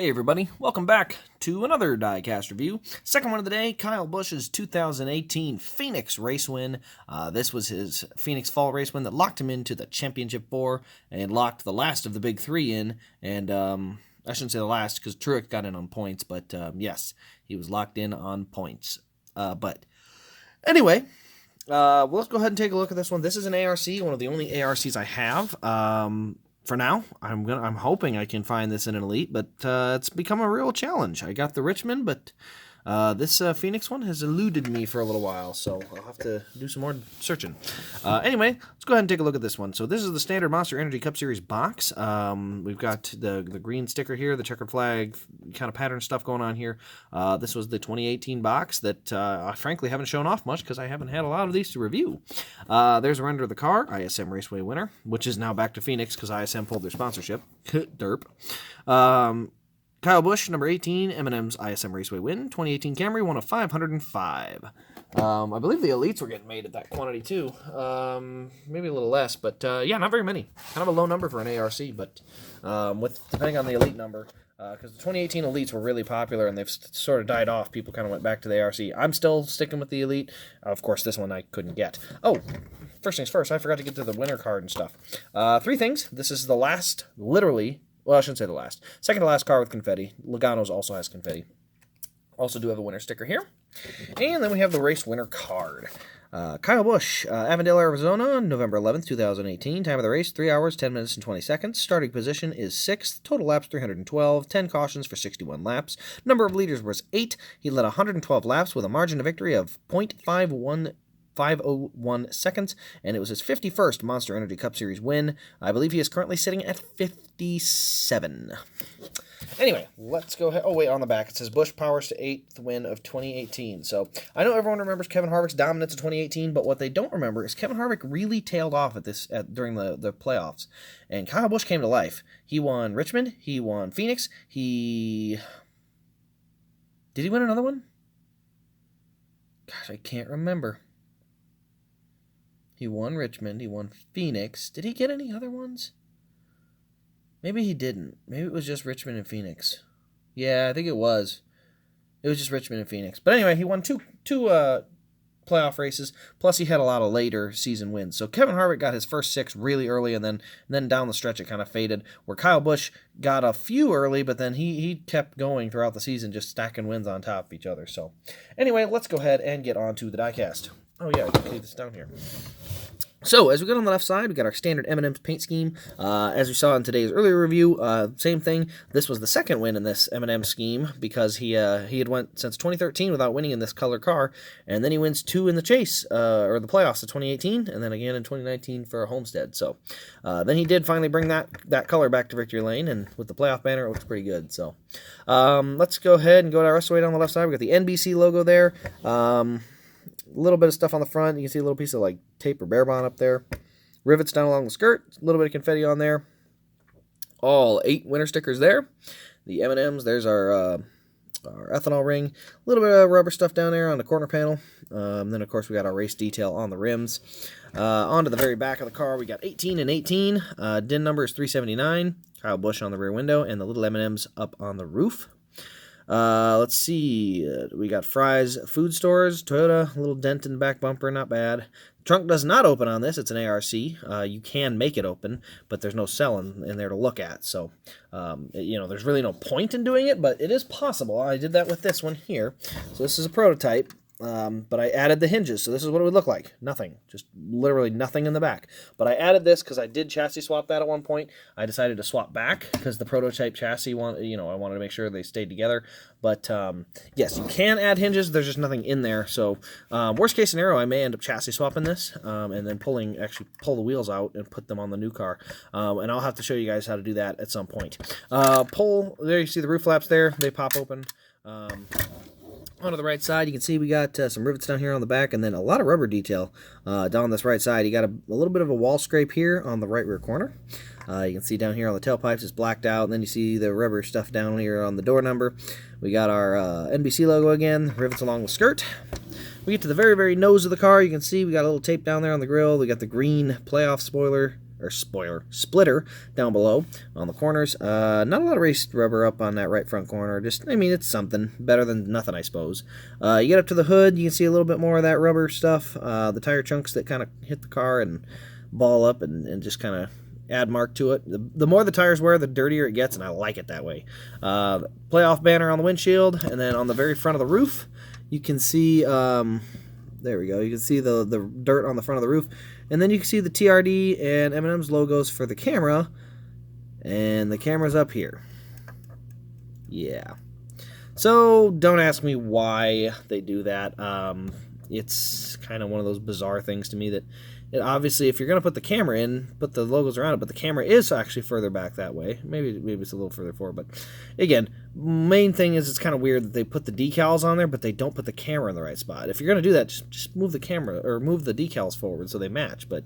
Hey everybody, welcome back to another Diecast review. Second one of the day, Kyle Busch's 2018 Phoenix race win. This was his Phoenix Fall race win that locked him into the Championship 4 and locked the last of the big three in. And I shouldn't say the last because Truex got in on points, but yes, he was locked in on points. But anyway, let's go ahead and take a look at this one. This is an ARC, one of the only ARCs I have. For now, I'm hoping I can find this in an Elite, but it's become a real challenge. I got the Richmond, but this Phoenix one has eluded me for a little while, so I'll have to do some more searching. Anyway, let's go ahead and take a look at this one. So this is the standard Monster Energy Cup Series box. We've got the green sticker here, the checkered flag kind of pattern stuff going on here. This was the 2018 box that I frankly haven't shown off much because I haven't had a lot of these to review. There's a render of the car, ISM Raceway winner, which is now back to Phoenix because ISM pulled their sponsorship. Derp. Kyle Busch, number 18, M&M's ISM Raceway win. 2018 Camry, one of 505. I believe the Elites were getting made at that quantity too. Maybe a little less, but yeah, not very many. Kind of a low number for an ARC, but depending on the Elite number, because the 2018 Elites were really popular and they've sort of died off. People kind of went back to the ARC. I'm still sticking with the Elite. Of course, this one I couldn't get. Oh, first things first, I forgot to get to the winner card and stuff. Three things. This is the last, literally, well, I shouldn't say the last. Second to last car with confetti. Logano's also has confetti. Also do have a winner sticker here. And then we have the race winner card. Kyle Busch, Avondale, Arizona, November 11th, 2018. Time of the race, 3 hours, 10 minutes, and 20 seconds. Starting position is 6th. Total laps, 312. 10 cautions for 61 laps. Number of leaders was 8. He led 112 laps with a margin of victory of 0.501 seconds, and it was his 51st Monster Energy Cup Series win. I believe he is currently sitting at 57. Anyway, let's go ahead. Oh, wait, on the back, it says Busch powers to 8th win of 2018. So I know everyone remembers Kevin Harvick's dominance of 2018, but what they don't remember is Kevin Harvick really tailed off during the playoffs, and Kyle Busch came to life. He won Richmond. He won Phoenix. Did he win another one? Gosh, I can't remember. He won Richmond. He won Phoenix. Did he get any other ones? Maybe he didn't. Maybe it was just Richmond and Phoenix. Yeah, I think it was. It was just Richmond and Phoenix. But anyway, he won two playoff races, plus he had a lot of later season wins. So Kevin Harvick got his first 6 really early, and then down the stretch it kind of faded, where Kyle Busch got a few early, but then he kept going throughout the season, just stacking wins on top of each other. So anyway, let's go ahead and get on to the diecast. Oh yeah, I can leave this down here. So, as we got on the left side, we got our standard M&M's paint scheme. As we saw in today's earlier review, same thing. This was the second win in this M&M scheme because he had went since 2013 without winning in this color car, and then he wins 2 in the chase, or the playoffs of 2018, and then again in 2019 for a Homestead. So, then he did finally bring that color back to victory lane, and with the playoff banner, it looks pretty good. So, let's go ahead and go to our rest of the way down the left side. We got the NBC logo there. A little bit of stuff on the front. You can see a little piece of like tape or bare bond up there. Rivets down along the skirt. A little bit of confetti on there. All 8 winner stickers there. The M&M's. There's our ethanol ring. A little bit of rubber stuff down there on the corner panel. Then, of course, we got our race detail on the rims. Onto the very back of the car, we got 18 and 18. DIN number is 379. Kyle Busch on the rear window. And the little M&M's up on the roof. Let's see, we got Fry's Food Stores, Toyota, a little dent in the back bumper, not bad. The trunk does not open on this, it's an ARC. You can make it open, but there's no cell in there to look at, so, there's really no point in doing it, but it is possible. I did that with this one here. So this is a prototype. But I added the hinges, so this is what it would look like. Nothing. Just literally nothing in the back. But I added this because I did chassis swap that at one point. I decided to swap back because the prototype chassis, I wanted to make sure they stayed together. But, yes, you can add hinges. There's just nothing in there. So, worst case scenario, I may end up chassis swapping this and then pull the wheels out and put them on the new car. And I'll have to show you guys how to do that at some point. There you see the roof flaps there. They pop open. Onto the right side, you can see we got some rivets down here on the back, and then a lot of rubber detail down this right side. You got a little bit of a wall scrape here on the right rear corner. You can see down here on the tailpipes, it's blacked out, and then you see the rubber stuff down here on the door number. We got our NBC logo again, rivets along the skirt. We get to the very, very nose of the car. You can see we got a little tape down there on the grill. We got the green playoff spoiler, splitter down below on the corners. Not a lot of race rubber up on that right front corner. Just, I mean, it's something. Better than nothing, I suppose. You get up to the hood, you can see a little bit more of that rubber stuff. The tire chunks that kind of hit the car and ball up and just kind of add mark to it. The more the tires wear, the dirtier it gets, and I like it that way. Playoff banner on the windshield, and then on the very front of the roof, you can see, there we go, you can see the dirt on the front of the roof, and then you can see the TRD and M&M's logos for the camera, and the camera's up here. Yeah. So, don't ask me why they do that. It's kind of one of those bizarre things to me that obviously, if you're going to put the camera in, put the logos around it, but the camera is actually further back that way. Maybe it's a little further forward, but again, main thing is it's kind of weird that they put the decals on there, but they don't put the camera in the right spot. If you're going to do that, just move the camera, or move the decals forward so they match, but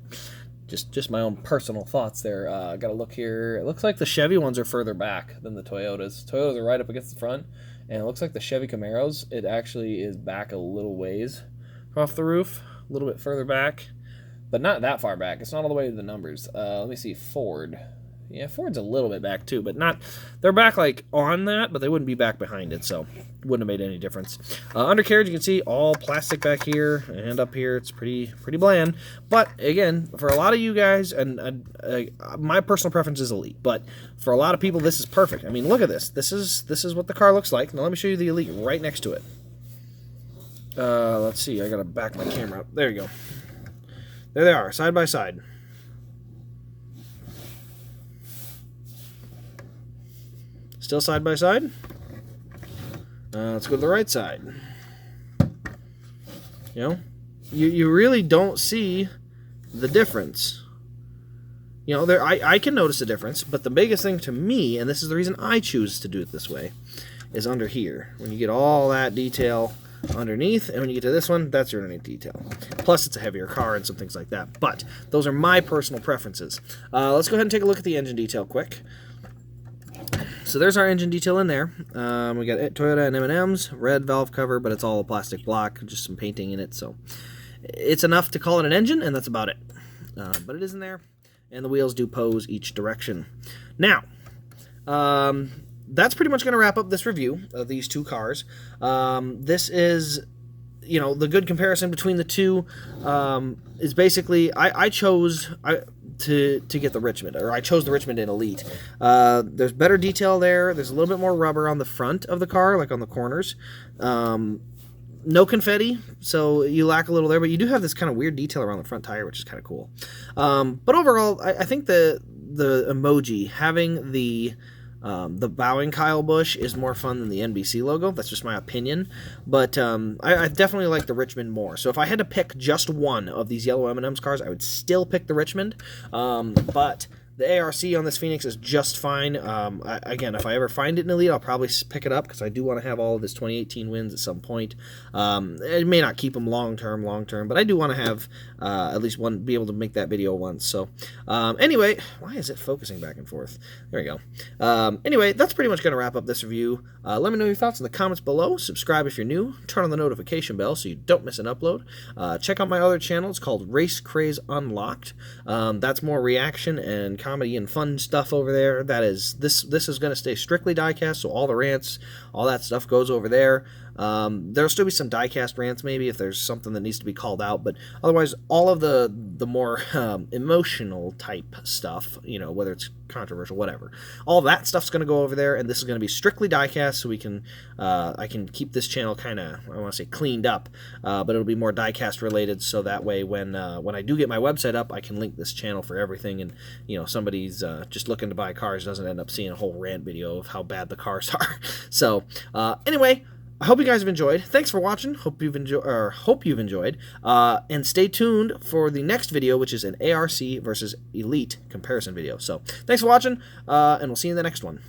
just my own personal thoughts there. Got to look here. It looks like the Chevy ones are further back than the Toyotas. Toyotas are right up against the front, and it looks like the Chevy Camaros, it actually is back a little ways off the roof, a little bit further back. But not that far back. It's not all the way to the numbers. Let me see. Ford. Yeah, Ford's a little bit back too, but not. They're back like on that, but they wouldn't be back behind it, so wouldn't have made any difference. Undercarriage, you can see all plastic back here and up here. It's pretty bland. But again, for a lot of you guys, and my personal preference is Elite, but for a lot of people, this is perfect. I mean, look at this. This is what the car looks like. Now let me show you the Elite right next to it. Let's see. I gotta back my camera up. There you go. There they are, side by side. Still side by side. Let's go to the right side. You know, you really don't see the difference. You know, I can notice a difference, but the biggest thing to me, and this is the reason I choose to do it this way, is under here. When you get all that detail underneath, and when you get to this one, that's your underneath detail. Plus, it's a heavier car and some things like that. But those are my personal preferences. Let's go ahead and take a look at the engine detail quick. So there's our engine detail in there. We got Toyota and M&M's, red valve cover, but it's all a plastic block, just some painting in it. So it's enough to call it an engine, and that's about it. But it is in there, and the wheels do pose each direction. Now, that's pretty much going to wrap up this review of these two cars. This is, you know, the good comparison between the two is basically I chose to get the Richmond, or I chose the Richmond in Elite. There's better detail there. There's a little bit more rubber on the front of the car, like on the corners. No confetti, so you lack a little there, but you do have this kind of weird detail around the front tire, which is kind of cool. But overall, I think the emoji, having the bowing Kyle Busch is more fun than the NBC logo. That's just my opinion. But I definitely like the Richmond more. So if I had to pick just one of these yellow M&M's cars, I would still pick the Richmond. But the ARC on this Phoenix is just fine. Again, if I ever find it in Elite, I'll probably pick it up because I do want to have all of his 2018 wins at some point. It may not keep them long-term, but I do want to have at least one, be able to make that video once. So anyway, why is it focusing back and forth? There we go. Anyway, that's pretty much going to wrap up this review. Let me know your thoughts in the comments below. Subscribe if you're new. Turn on the notification bell so you don't miss an upload. Check out my other channel. It's called Race Craze Unlocked. That's more reaction and comedy and fun stuff over there. This is going to stay strictly diecast, so all the rants, all that stuff goes over there. There'll still be some diecast rants maybe if there's something that needs to be called out, but otherwise all of the more emotional type stuff, you know, whether it's controversial, whatever, all that stuff's going to go over there, and this is going to be strictly diecast, so we can I can keep this channel kind of, I want to say cleaned up, but it'll be more diecast related, so that way when I do get my website up, I can link this channel for everything, and you know, somebody's just looking to buy cars doesn't end up seeing a whole rant video of how bad the cars are. So anyway, I hope you guys have enjoyed. Thanks for watching. Hope you've enjoyed. And stay tuned for the next video, which is an ARC versus Elite comparison video. So thanks for watching, and we'll see you in the next one.